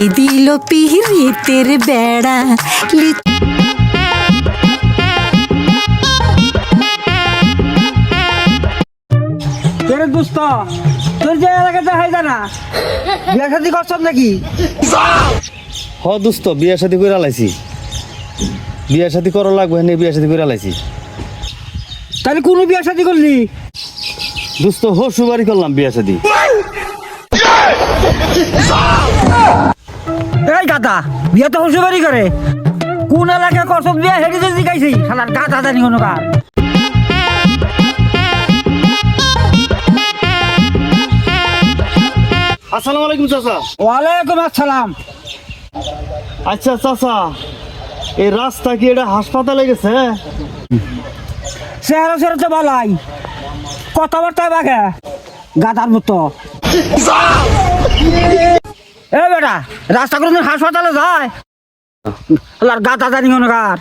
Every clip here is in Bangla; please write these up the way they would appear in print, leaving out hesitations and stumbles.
দিল পিরিতের বেড়া তোর দোস্ত তোর যে এলাকাতে হয় জানা বিয়া শাদি করছস নাকি? হ দোস্ত বিয়া শাদি করে লাইছি। বিয়া শাদি করা লাগবে নে বিয়া শাদি করে লাইছি। তাহলে কোন বিয়া শাদি করলি? দোস্ত হসুবারি করলাম বিয়া শাদি। এই গাদা বিয়া তো শ্বশুরবাড়ি করে, কোন এলাকায় করছস বিয়া হেঁটে যদি গাইছি শালার গাদা জানি কোনো কার। আসসালামু আলাইকুম চাচা। ওয়ালাইকুম আসসালাম। আচ্ছা চাচা, এই রাস্তা কি এটা হাসপাতালে গেছে? চেহারা চেহারা তো বলাই, কথাবার্তায় বাঘে গাদার মতো। এ বেটা রাস্তা কোনদিন হাসপাতালে যায়? শালার গাদা জানি কোনো কার।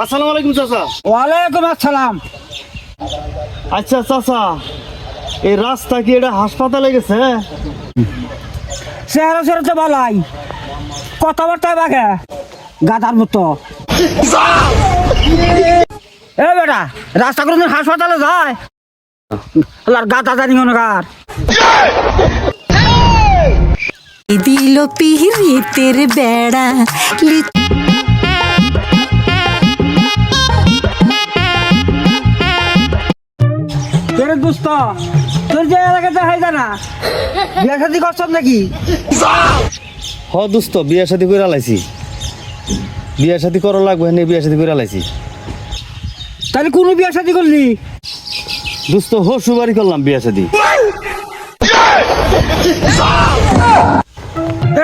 আসসালামু আলাইকুম চাচা। ওয়ালাইকুম আসসালাম। আচ্ছা চাচা, এই রাস্তা কি এটা হাসপাতালে গেছে? চেহারা চেহারা তো বলাই, কথাবার্তায় বাঘে গাদার মতো। এ বেটা রাস্তা কোনদিন হাসপাতালে যায়? শালার গাদা জানি কোনো কার। দিল পিরিতের বেড়া তোর দোস্ত তোর যে এলাকাতে হয় জানা বিয়া শাদি করছস নাকি? হ দোস্ত বিয়া শাদি করে লাইছি। বিয়া শাদি করা লাগবে নে বিয়া শাদি করে লাইছি। তাহলে কোন বিয়া শাদি করলি? দোস্ত হসুবারি করলাম বিয়া শাদি।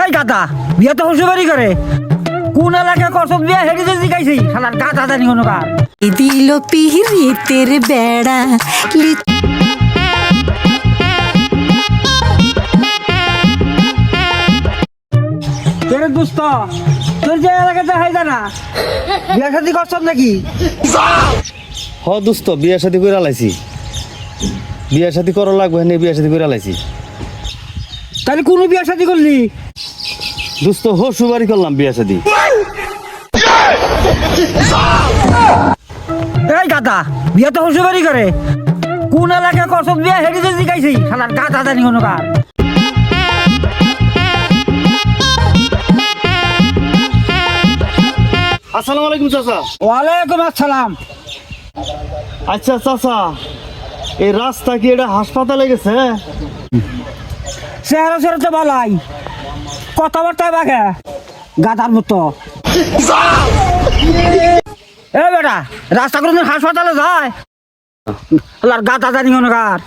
এই গাদা বিয়া তো শ্বশুরবাড়ি করে, কোন এলাকায় করছস বিয়া হেঁটে যদি গাইছি শালার গাদা জানি কোনো কার। দিল পিরিতের বেড়া তোর দোস্ত তোর যে এলাকাতে হয় জানা বিয়া শাদি করছস নাকি? হ দোস্ত বিয়া শাদি করে লাইছি। বিয়া শাদি করা লাগবে নে বিয়া শাদি করে লাইছি। তাহলে কোন বিয়া শাদি করলি? দোস্ত হসুবারি করলাম বিয়া শাদি। এই গাদা বিয়া তো শ্বশুরবাড়ি করে, কোন এলাকায় করছস বিয়া হেঁটে যদি গাইছি শালার গাদা জানি কোনো কার। আসসালামু আলাইকুম চাচা। ওয়ালাইকুম আসসালাম। আচ্ছা চাচা, এই রাস্তা কি এটা হাসপাতালে গেছে? চেহারা চেহারা তো বলাই, কথাবার্তায় বাঘে গাদার মতো। এ বেটা রাস্তা কোনদিন হাসপাতালে যায়? শালার গাদা জানি কোনো কার।